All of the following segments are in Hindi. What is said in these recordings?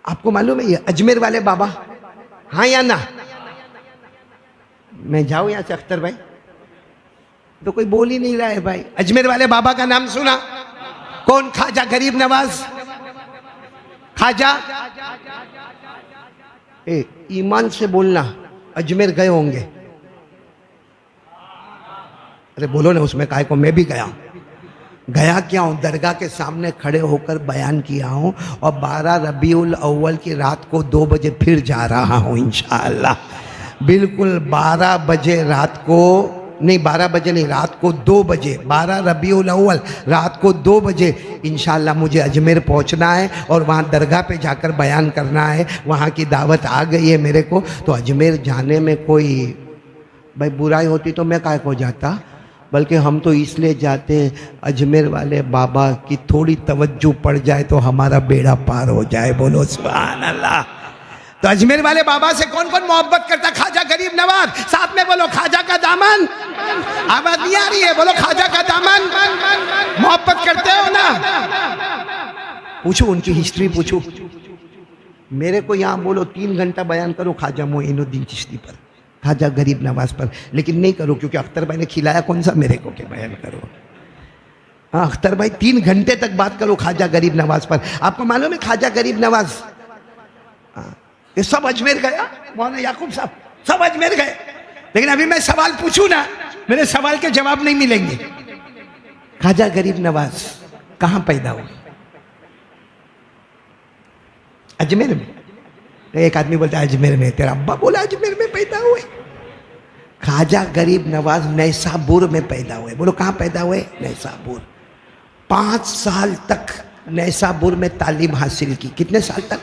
आपको मालूम है ये अजमेर वाले बाबा, हाँ या ना? मैं जाऊं यहां से अख्तर भाई? तो कोई बोल ही नहीं रहा है भाई। अजमेर वाले बाबा का नाम सुना? कौन? ख्वाजा गरीब नवाज। ख्वाजा ईमान से बोलना, अजमेर गए होंगे? अरे बोलो ना, उसमें काहे को, मैं भी गया हूं। गया क्या हूं, दरगाह के सामने खड़े होकर बयान किया हूं, और 12 रबीउल अव्वल की रात को 2 बजे फिर जा रहा हूं इंशाअल्लाह। बिल्कुल 12 बजे रात को नहीं, 12 बजे नहीं, रात को 2 बजे, 12 रबीउल अव्वल रात को 2 बजे इंशाअल्लाह मुझे अजमेर पहुंचना है और वहाँ दरगाह पे जाकर बयान करना है। वहाँ की दावत आ गई है मेरे को। तो अजमेर जाने में कोई भाई बुराई होती तो मैं काहे को जाता, बल्कि हम तो इसलिए जाते हैं अजमेर वाले बाबा की थोड़ी तवज्जो पड़ जाए तो हमारा बेड़ा पार हो जाए। बोलो सुभान अल्लाह। तो अजमेर वाले बाबा से कौन कौन मोहब्बत करता? ख्वाजा गरीब नवाज। साथ में बोलो ख्वाजा का दामन। आवाज नहीं आ रही है? बोलो ख्वाजा का दामन। मोहब्बत करते हो ना? पूछो उनकी हिस्ट्री पूछो। मेरे को यहाँ बोलो 3 घंटा बयान करो ख्वाजा मोइनुद्दीन चिश्ती पर, ख्वाजा गरीब नवाज पर, लेकिन नहीं करो क्योंकि अख्तर भाई ने खिलाया कौन सा मेरे को कि बयान करो। हाँ अख्तर भाई 3 घंटे तक बात करो ख्वाजा गरीब नवाज पर। आपको मालूम है ख्वाजा गरीब नवाज ये सब अजमेर गया, मौलाना याकूब साहब सब अजमेर गए। लेकिन अभी मैं सवाल पूछूं ना, मेरे सवाल के जवाब नहीं मिलेंगे। ख्वाजा गरीब नवाज कहां पैदा हुए? अजमेर में। एक आदमी बोलता है अजमेर में, तेरा अब्बा बोला अजमेर में पैदा हुए। ख्वाजा गरीब नवाज नैसाबुर में पैदा हुए। बोलो कहां पैदा हुए? नैसाबुर। 5 साल तक नैसाबुर में तालीम हासिल की। कितने साल तक?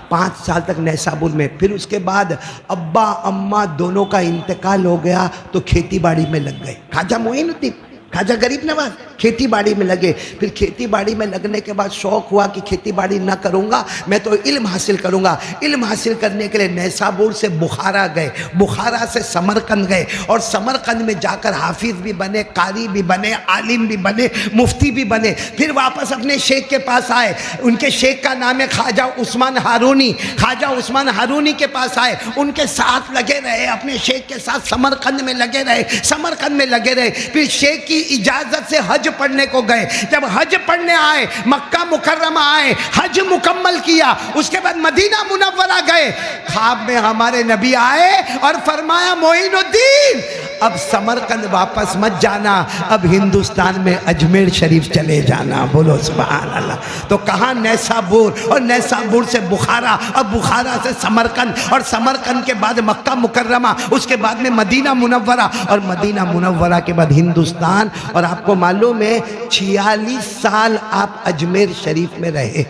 5 साल तक नैसाबुर में। फिर उसके बाद अब्बा अम्मा दोनों का इंतकाल हो गया तो खेती बाड़ी में लग गए। ख्वाजा मोइनुद्दीन, ख्वाजा गरीब नवाज खेती बाड़ी में लगे। फिर खेती बाड़ी में लगने के बाद शौक हुआ कि खेती बाड़ी ना करूँगा, मैं तो इल्म हासिल करूँगा। इल्म हासिल करने के लिए नैसाबुर से बुखारा गए, बुखारा से समरकंद गए, और समरकंद में जाकर हाफिज भी बने, कारी भी बने, आलिम भी बने, मुफ्ती भी बने। फिर वापस अपने शेख के पास आए। उनके शेख का नाम है ख्वाजा उस्मान हारूनी। ख्वाजा उस्मान हारूनी के पास आए, उनके साथ लगे रहे, अपने शेख के साथ समरकंद में लगे रहे, समरकंद में लगे रहे। फिर शेख की इजाजत से हज पढ़ने को गए। जब हज पढ़ने आए, मक्का मुकर्रमा आए, हज मुकम्मल किया, उसके बाद मदीना मुनव्वरा गए। ख्वाब में हमारे नबी आए और फरमाया मोइनुद्दीन अब समरकंद वापस मत जाना, अब हिंदुस्तान में अजमेर शरीफ चले जाना। बोलो सुभान अल्लाह। तो कहाँ? नैसाबुर, और नैसाबुर से बुखारा, और बुखारा से समरकंद, और समरकंद के बाद मक्का मुकर्रमा, उसके बाद में मदीना मुनव्वरा, और मदीना मुनव्वरा के बाद हिंदुस्तान। और आपको मालूम है 46 साल आप अजमेर शरीफ में रहे।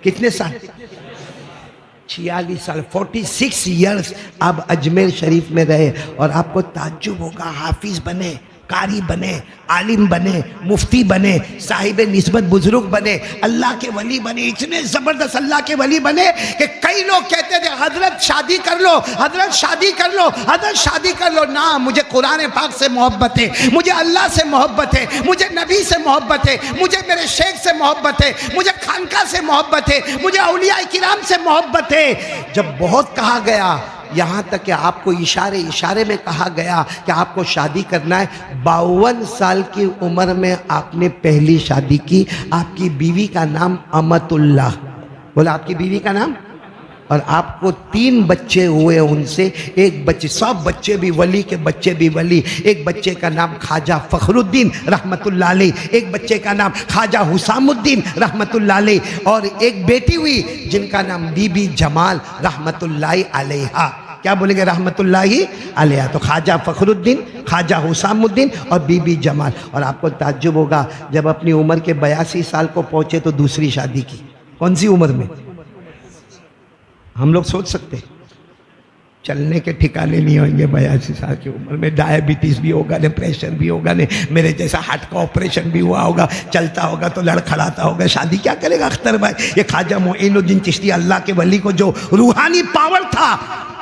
कितने साल? 46 साल, 46 ईयर्स आप अजमेर शरीफ में रहे। और आपको ताज्जुब होगा, हाफिज बने, कारी बने, आलिम बने, मुफ्ती बने, साहिब निस्बत बुजुर्ग बने, अल्लाह के वली बने। इतने ज़बरदस्त अल्लाह के वली बने कि कई लोग कहते थे हजरत शादी कर लो, हजरत शादी कर लो, हजरत शादी कर लो। ना, मुझे कुरान पाक से मोहब्बत है, मुझे अल्लाह से मोहब्बत है, मुझे नबी से मोहब्बत है, मुझे मेरे शेख से मोहब्बत है, मुझे खानका से मोहब्बत है, मुझे औलिया किराम से मोहब्बत है। जब बहुत कहा गया, यहाँ तक कि आपको इशारे इशारे में कहा गया कि आपको शादी करना है। 52 साल की उम्र में आपने पहली शादी की। आपकी बीवी का नाम अमतुल्लाह। बोला आपकी बीवी का नाम? और आपको 3 बच्चे हुए उनसे। एक बच्चे, सब बच्चे भी वली के बच्चे भी वली। एक बच्चे का नाम ख्वाजा फखरुद्दीन रहमतुल्लाह अलैह, एक बच्चे का नाम ख्वाजा हुसामुद्दीन रहमतुल्लाह अलैह, और एक बेटी हुई जिनका नाम बीबी जमाल रहमतुल्लाह अलैहा। क्या बोलेंगे? रहमतुल्लाही अलैहा। तो ख्वाजा फखरुद्दीन, ख्वाजा हुसामुद्दीन और बीबी जमाल। और आपको ताज्जुब होगा, जब अपनी उम्र के 82 साल को पहुंचे तो दूसरी शादी की। कौन सी उम्र में? हम लोग सोच सकते चलने के ठिकाने नहीं होंगे 82 साल की उम्र में। डायबिटीज भी होगा ने, प्रेशर भी होगा ने, मेरे जैसा हार्ट का ऑपरेशन भी हुआ होगा, चलता होगा तो लड़खड़ाता होगा। शादी क्या करेगा अख्तर भाई? ये ख्वाजा मोइनुद्दीन चिश्ती अल्लाह के वली को जो रूहानी पावर था,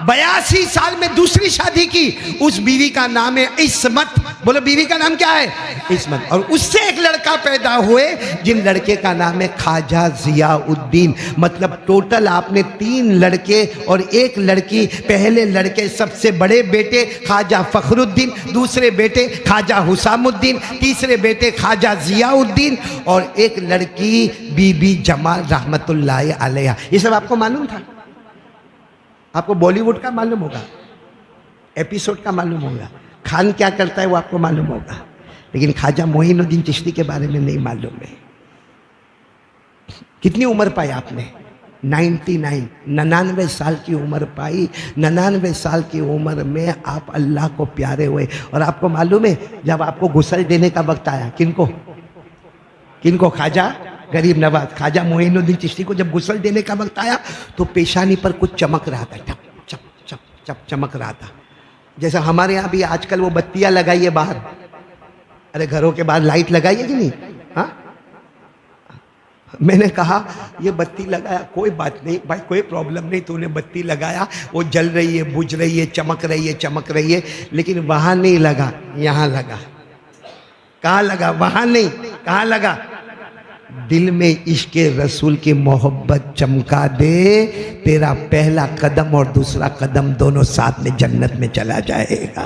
82 साल में दूसरी शादी की। उस बीवी का नाम है इस्मत बोलो बीवी का नाम क्या है? इस्मत। और उससे एक लड़का पैदा हुए जिन लड़के का नाम है ख्वाजा जियाउद्दीन। मतलब टोटल आपने 3 लड़के और 1 लड़की। पहले लड़के सबसे बड़े बेटे ख्वाजा फखरुद्दीन, दूसरे बेटे ख्वाजा हुसामुद्दीन, तीसरे बेटे ख्वाजा जियाउद्दीन और 1 लड़की बीबी जमाल रहमतुल्लाह अलैहा। ये सब आपको मालूम था? आपको बॉलीवुड का मालूम होगा, एपिसोड का मालूम होगा, खान क्या करता है वो आपको मालूम होगा, लेकिन ख्वाजा मोइनुद्दीन चिश्ती के बारे में नहीं मालूम है। कितनी उम्र पाई आपने? 99 साल की उम्र पाई। 99 साल की उम्र में आप अल्लाह को प्यारे हुए। और आपको मालूम है जब आपको गुस्ल देने का वक्त आया, किनको किनको? ख्वाजा गरीब नवाज ख्वाजा मोइनुद्दीन चिश्ती को जब गुस्ल देने का वक्त आया तो पेशानी पर कुछ चमक रहा था, चप चप चप चप चमक रहा था। जैसा हमारे यहाँ भी आजकल वो बत्तियां लगाइए बाहर, अरे घरों के बाहर लाइट लगाइए कि नहीं? हाँ, मैंने कहा ये बत्ती लगाया, कोई बात नहीं भाई, कोई प्रॉब्लम नहीं, तूने बत्ती लगाया, वो जल रही है, बुझ रही है, चमक रही है, लेकिन वहां नहीं लगा, यहाँ लगा। कहाँ लगा? वहां नहीं, कहाँ लगा? दिल में इश्क रसूल की मोहब्बत चमका दे, तेरा पहला कदम और दूसरा कदम दोनों साथ में जन्नत में चला जाएगा।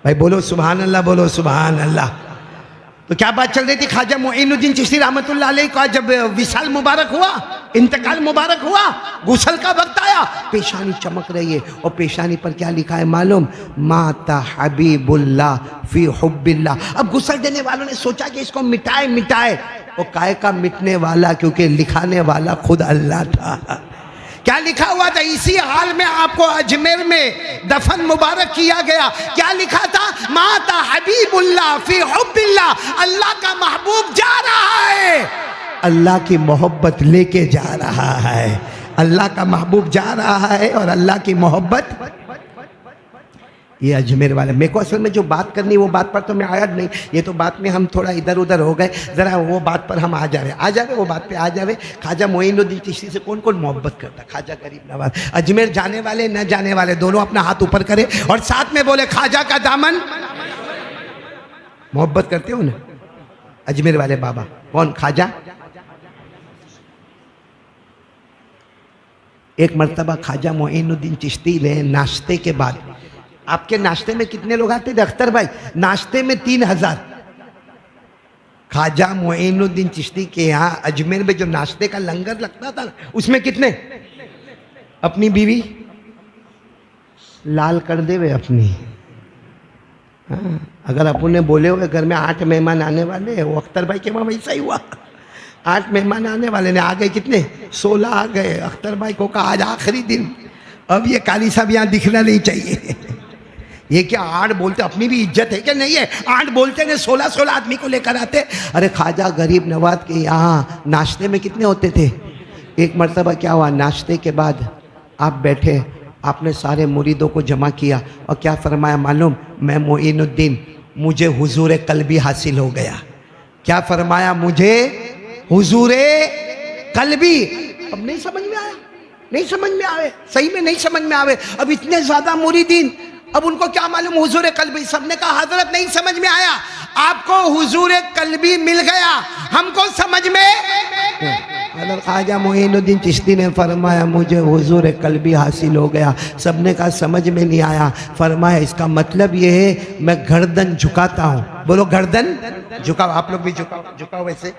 भाई बोलो सुभान अल्लाह, बोलो सुभान अल्लाह। तो क्या बात चल रही थी? ख्वाजा मोइनुद्दीन चिश्ती रहमतुल्लाह अलैह का जब विसाल मुबारक हुआ, इंतकाल मुबारक हुआ, गुस्ल का वक्त आया, पेशानी चमक रही है और पेशानी पर क्या लिखा है मालूम? माता हबीबुल्लाह फी हुब्बिल्लाह। अब गुस्ल देने वालों ने सोचा कि इसको मिटाए, वो काय का मिटने वाला, क्योंकि लिखाने वाला खुद अल्लाह था। क्या लिखा हुआ था? इसी हाल में आपको अजमेर में दफन मुबारक किया गया। क्या लिखा था? माता हबीबुल्लाह फी हुब्बिल्लाह, अल्लाह का महबूब जा रहा है, अल्लाह की मोहब्बत लेके जा रहा है, अल्लाह का महबूब जा रहा है और अल्लाह की मोहब्बत। ये अजमेर वाले, मेरे को असल में जो बात करनी वो बात पर तो मैं आया नहीं, ये तो बात में हम थोड़ा इधर उधर हो गए, ज़रा वो बात पर हम आ जावे वो बात पे आ जावे। ख्वाजा मोइनुद्दीन चिश्ती से कौन कौन मोहब्बत करता? ख्वाजा गरीब नवाज। अजमेर जाने वाले न जाने वाले दोनों अपना हाथ ऊपर करें और साथ में बोले ख्वाजा का दामन। मोहब्बत करते हो ना अजमेर वाले बाबा? कौन? ख्वाजा। एक मरतबा ख्वाजा मोइनुद्दीन चिश्ती ने नाश्ते के बाद, आपके नाश्ते में कितने लोग आते थे अख्तर भाई? नाश्ते में 3000। ख्वाजा मोइनुद्दीन चिश्ती के यहाँ अजमेर में जो नाश्ते का लंगर लगता था उसमें कितने? अपनी बीवी लाल कर दे वे अपनी। हाँ, अगर अपन ने बोले हुए घर में 8 मेहमान आने वाले हैं, वो अख्तर भाई के वहाँ वैसा ही हुआ। 8 मेहमान आने वाले ने, आ गए कितने? 16 आ गए। अख्तर भाई को कहा आज आखिरी दिन, अब ये काली साहब यहाँ दिखना नहीं चाहिए। ये क्या 8 बोलते? अपनी भी इज्जत है क्या? नहीं है। 8 बोलते ने 16 आदमी को लेकर आते। अरे ख्वाजा गरीब नवाज के यहाँ नाश्ते में कितने होते थे? एक मरतबा क्या हुआ, नाश्ते के बाद आप बैठे, आपने सारे मुरीदों को जमा किया और क्या फरमाया मालूम? मैं मोइनुद्दीन, मुझे हुजूर कल्बी हासिल हो गया। क्या फरमाया? मुझे हुजूर कल्बी। अब नहीं समझ में आया, नहीं समझ में आवे, सही में नहीं समझ में आवे। अब इतने ज्यादा मुरीदीन, अब उनको क्या मालूम हुजूर कल्बी? सबने कहा हजरत नहीं समझ में आया, आपको हुजूर कल्बी मिल गया, हमको समझ में। ख्वाजा मोइनुद्दीन चिश्ती ने फरमाया मुझे हुजूर कल्बी हासिल हो गया। सबने कहा समझ में नहीं आया। फरमाया इसका मतलब ये है मैं गर्दन झुकाता हूँ। बोलो गर्दन झुकाओ, आप लोग भी झुकाओ वैसे।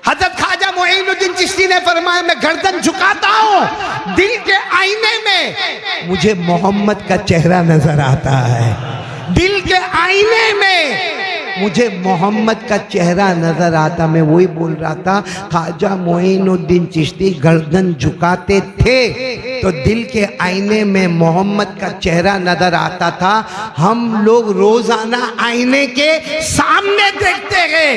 हजरत ख्वाजा मोइनुद्दीन चिश्ती ने फरमाया मैं गर्दन झुकाता हूँ, दिल के आईने में मुझे मोहम्मद का चेहरा नजर आता है। दिल के आईने में मुझे मोहम्मद का चेहरा नजर आता। मैं वही बोल रहा था, ख्वाजा मोइनुद्दीन चिश्ती गर्दन झुकाते थे तो दिल के आईने में मोहम्मद का चेहरा नजर आता था। हम लोग रोजाना आईने के सामने देखते हैं,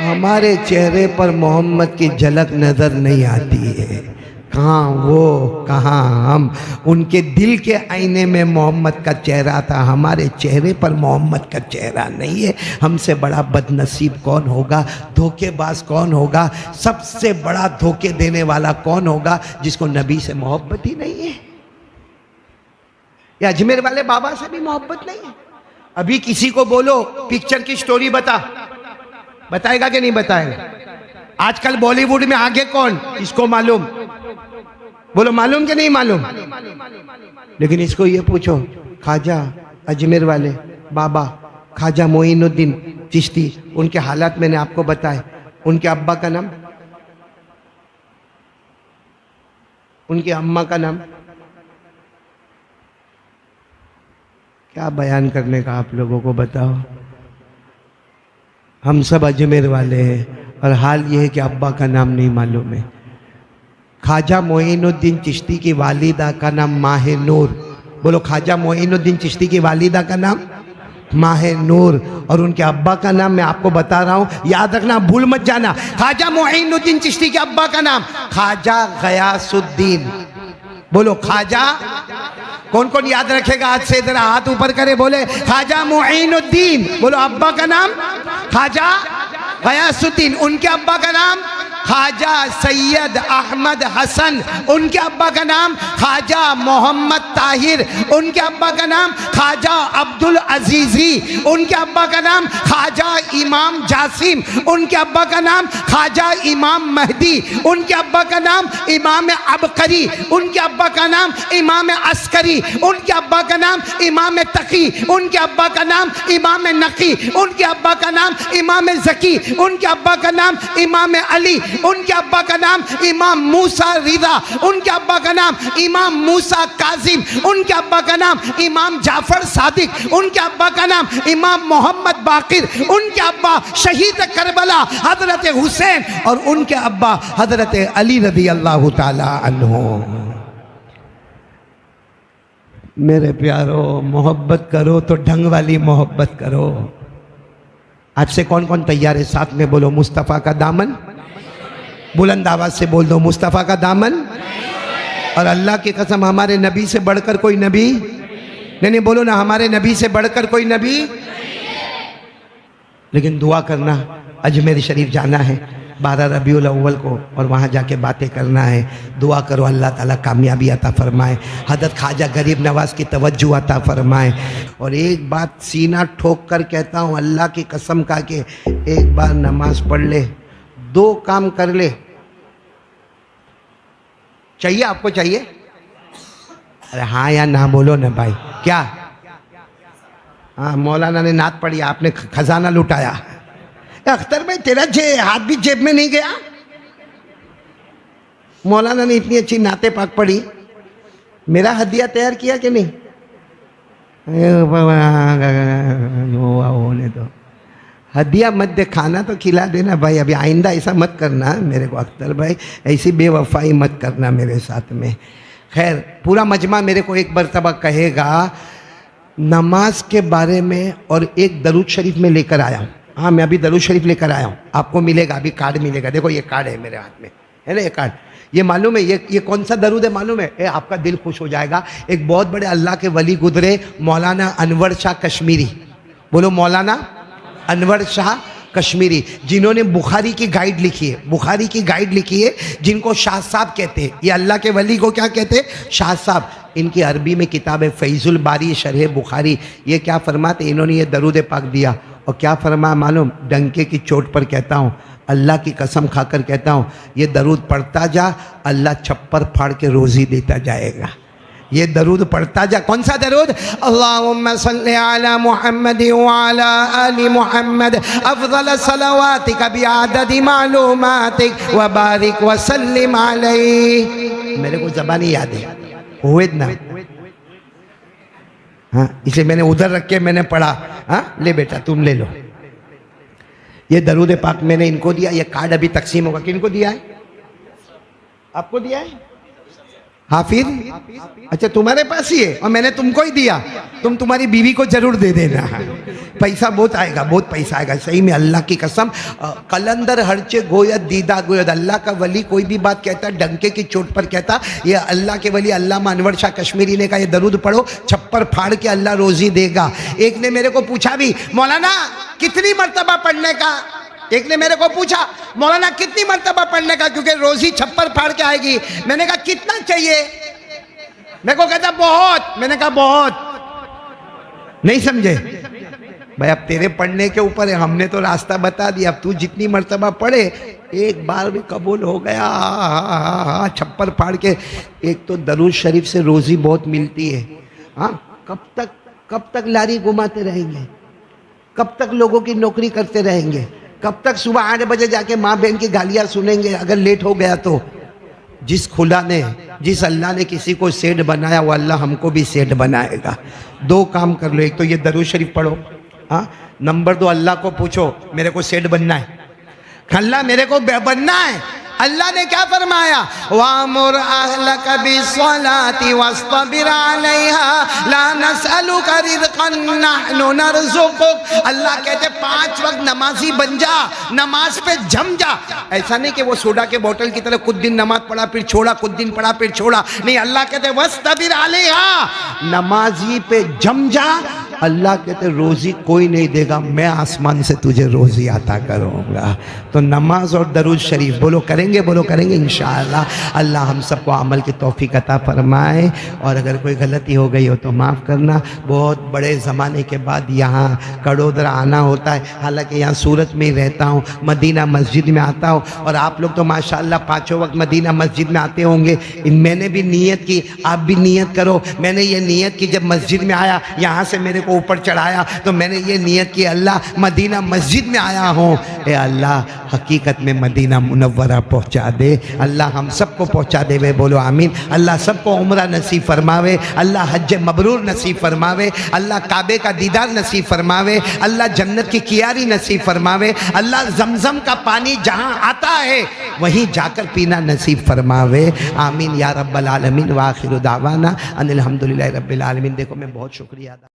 हमारे चेहरे पर मोहम्मद की झलक नजर नहीं आती है। कहाँ वो, कहाँ हम? उनके दिल के आईने में मोहम्मद का चेहरा था, हमारे चेहरे पर मोहम्मद का चेहरा नहीं है। हमसे बड़ा बदनसीब कौन होगा, धोखेबाज कौन होगा, सबसे बड़ा धोखे देने वाला कौन होगा जिसको नबी से मोहब्बत ही नहीं है, या अजमेर वाले बाबा से भी मोहब्बत नहीं है। अभी किसी को बोलो पिक्चर की स्टोरी बता, बताएगा कि नहीं बताएगा? आजकल बॉलीवुड में आगे कौन, इसको मालूम? बोलो मालूम कि नहीं मालूम? लेकिन इसको ये पूछो, ख्वाजा अजमेर वाले बाबा ख्वाजा मोइनुद्दीन चिश्ती, उनके हालात मैंने आपको बताए। उनके अब्बा का नाम, उनकी अम्मा का नाम, क्या बयान करने का आप लोगों को बताओ। हम सब अजमेर वाले हैं और हाल ये है कि अब्बा का नाम नहीं मालूम है। ख्वाजा मोइनुद्दीन चिश्ती की वालिदा का नाम माहे नूर। बोलो ख्वाजा मोइनुद्दीन चिश्ती की वालिदा का नाम माहे नूर, और उनके अब्बा का नाम मैं आपको बता रहा हूं, याद रखना, भूल मत जाना। ख्वाजा मोइनुद्दीन चिश्ती के अब्बा का नाम ख्वाजा गयासुद्दीन। बोलो ख्वाजा, कौन कौन याद रखेगा? आज से जरा हाथ ऊपर करे, बोले ख्वाजा मोइनुद्दीन। बोलो अब्बा का नाम ख्वाजा गयासुद्दीन, उनके अब्बा का नाम ख्वाजा सैयद अहमद हसन, उनके अब्बा का नाम ख्वाजा मोहम्मद ताहिर, उनके अब्बा का नाम ख्वाजा अब्दुल अजीजी, उनके अब्बा का नाम ख्वाजा इमाम जासिम, उनके अब्बा का नाम ख्वाजा इमाम महदी, उनके अब्बा का नाम इमाम अबकरी, उनके अब्बा का नाम इमाम अस्करी, उनके अब्बा का नाम इमाम तकी, उनके अब्बा का नाम इमाम नकी, उनके अब्बा का नाम इमाम जकी, उनके अब्बा का नाम इमाम अली, उनके अब्बा का नाम इमाम मूसा रिदा, उनके अब्बा का नाम इमाम मूसा काजिम, उनके अब्बा का नाम इमाम जाफर सादिक, उनके अब्बा का नाम इमाम मोहम्मद बाकिर, उनके अब्बा शहीद करबला हजरत हुसैन, और उनके अब्बा हजरत अली रदी अल्लाह ताला अन्हु। मेरे प्यारो, मोहब्बत करो तो ढंग वाली मोहब्बत करो। आज से कौन कौन तैयार है? साथ में बोलो मुस्तफ़ा का दामन, बुलंद आवाज से बोल दो मुस्तफ़ा का दामन। और अल्लाह की कसम हमारे नबी से बढ़कर कोई नबी नहीं, बोलो ना, हमारे नबी से बढ़कर कोई नबी। लेकिन दुआ करना, अजमेर शरीफ जाना है 12 रबीउल अव्वल को, और वहाँ जाके बातें करना है। दुआ करो अल्लाह ताला कामयाबी अता फरमाए, हज़रत ख्वाजा गरीब नवाज की तवज्जो अता फरमाए। और एक बात सीना ठोक कर कहता हूँ, अल्लाह की कसम का कि एक बार नमाज पढ़ ले, 2 काम कर ले। चाहिए आपको? चाहिए? अरे हाँ या ना बोलो ना भाई। क्या? हाँ, मौलाना ने नात पढ़ी, आपने खजाना लुटाया। अख्तर भाई तेरा हाथ भी जेब में नहीं गया? मौलाना ने इतनी अच्छी नाते पाक पढ़ी, मेरा हदिया तैयार किया कि नहीं? होने दो, हदिया मत दे, खाना तो खिला देना भाई। अभी आइंदा ऐसा मत करना मेरे को अख्तर भाई, ऐसी बेवफाई मत करना मेरे साथ में। खैर, पूरा मजमा मेरे को एक मरतबा कहेगा नमाज के बारे में, और एक दरूद शरीफ में लेकर आया हूँ। हाँ, मैं अभी दरूद शरीफ लेकर आया हूँ, आपको मिलेगा, अभी कार्ड मिलेगा। देखो ये कार्ड है मेरे हाथ में, है ना ये कार्ड। ये मालूम है ये कौन सा दरूद है मालूम है? आपका दिल खुश हो जाएगा। एक बहुत बड़े अल्लाह के वली गुजरे, मौलाना अनवर शाह कश्मीरी। बोलो मौलाना अनवर शाह कश्मीरी, जिन्होंने बुखारी की गाइड लिखी है। बुखारी की गाइड लिखी है, जिनको शाह साहब कहते हैं। ये अल्लाह के वली को क्या कहते हैं? शाह साहब। इनकी अरबी में किताब है फैजुल बारी शरह बुखारी। ये क्या फरमाते, इन्होंने ये दरूद पाक दिया, और क्या फरमाया मालूम? डंके की चोट पर कहता हूँ, अल्लाह की कसम खाकर कहता हूँ, ये दरूद पढ़ता जा, अल्लाह छप्पर फाड़ के रोज़ी देता जाएगा। ये दरूद पढ़ता जा। कौन सा दरूद? अल्लाहुम्मा सल्ली अला मुहम्मद व अला आलि मुहम्मद अफज़ल सलावातिक बिअददि मालूमातिक व बारिक व सल्लिम अलैहि। मेरे को ज़बानी याद है, हुवैद ना। हाँ, इसे मैंने उधर रख के मैंने पढ़ा। हाँ, ले बेटा तुम ले लो। ये दरूद पाक मैंने इनको दिया। ये कार्ड अभी तकसीम होगा। किनको दिया है? आपको दिया है हाफिज? अच्छा, तुम्हारे पास ही है, और मैंने तुमको ही दिया। तुम तुम्हारी बीवी को जरूर दे देना, पैसा बहुत आएगा, बहुत पैसा आएगा। सही में अल्लाह की कसम, कलंदर हरचे गोयद दीदा गोयद। अल्लाह का वली कोई भी बात कहता, डंके की चोट पर कहता। ये अल्लाह के वली अल्लामा अनवर शाह कश्मीरी ने कहा, ये दरूद पढ़ो, छप्पर फाड़ के अल्लाह रोजी देगा। एक ने मेरे को पूछा भी, मौलाना कितनी मरतबा पढ़ने का? एक ने मेरे को पूछा, मौलाना कितनी मरतबा पढ़ने का, क्योंकि रोजी छप्पर फाड़ के आएगी। मैंने कहा कितना चाहिए? मेरे को कहता बहुत। मैंने कहा बहुत नहीं समझे? भाई अब तेरे पढ़ने के ऊपर है, हमने तो रास्ता बता दिया, अब तू जितनी मर्तबा पढ़े एक बार भी कबूल हो गया। छप्पर फाड़ के। एक तो दरूद शरीफ से रोजी बहुत मिलती है। हाँ, कब तक लारी घुमाते रहेंगे? कब तक लोगों की नौकरी करते रहेंगे? कब तक सुबह 8 बजे जाके माँ बहन की गालियाँ सुनेंगे अगर लेट हो गया तो? जिस खुदा ने, जिस अल्लाह ने किसी को सेठ बनाया वो अल्लाह हमको भी सेठ बनाएगा। 2 काम कर लो, एक तो ये दरूद शरीफ पढ़ो, हाँ। नंबर 2, अल्लाह को पूछो मेरे को सेठ बनना है, अल्लाह मेरे को बनना है। अल्लाह ने क्या फरमाया? वामुर अहलक बिस्सलाति वस्ताबिर अलैहा ला नसअलुका रिज़्क़न नहनु नरज़ुक़ुक। अल्लाह कहते 5 वक्त नमाजी बन जा, नमाज पे जम जा। ऐसा नहीं कि वो सोडा के बोतल की तरह कुछ दिन नमाज पढ़ा फिर छोड़ा, कुछ दिन पढ़ा फिर छोड़ा, नहीं। अल्लाह कहते वस्ताबिर अलैहा, नमाजी पे जम जा। अल्लाह कहते रोज़ी कोई नहीं देगा, मैं आसमान से तुझे रोज़ी अता करूँगा। तो नमाज और दरूद शरीफ बोलो करेंगे इंशाअल्लाह। अल्लाह हम सबको अमल की तौफीक अता फरमाए। और अगर कोई गलती हो गई हो तो माफ़ करना। बहुत बड़े ज़माने के बाद यहाँ कड़ोदरा आना होता है, हालांकि यहाँ सूरत में ही रहता हूँ, मदीना मस्जिद में आता हूँ। और आप लोग तो माशाअल्लाह 5 वक्त मदीना मस्जिद में आते होंगे। मैंने भी नीयत की, आप भी नीयत करो। मैंने ये नीयत की, जब मस्जिद में आया, यहाँ से मेरे को ऊपर चढ़ाया तो मैंने ये नीयत की, अल्लाह मदीना मस्जिद में आया हूँ, ए अल्लाह हकीकत में मदीना मुनव्वरा पहुँचा दे। अल्लाह हम सबको पहुँचा दे, वे बोलो आमीन। अल्लाह सबको उम्रा नसीब फरमावे, अल्लाह हज मबरूर नसीब फरमावे, अल्लाह काबे का दीदार नसीब फरमावे, अल्लाह जन्नत की कियारी नसीब फरमावे, अल्लाह जमजम का पानी जहाँ आता है वहीं जाकर पीना नसीब फरमावे। आमीन या रब्बल आलमीन। व आखिरु दावाना अनिल हम्दुलिल्लाहि रब्बिल आलमीन। देखो मैं बहुत शुक्रिया अदा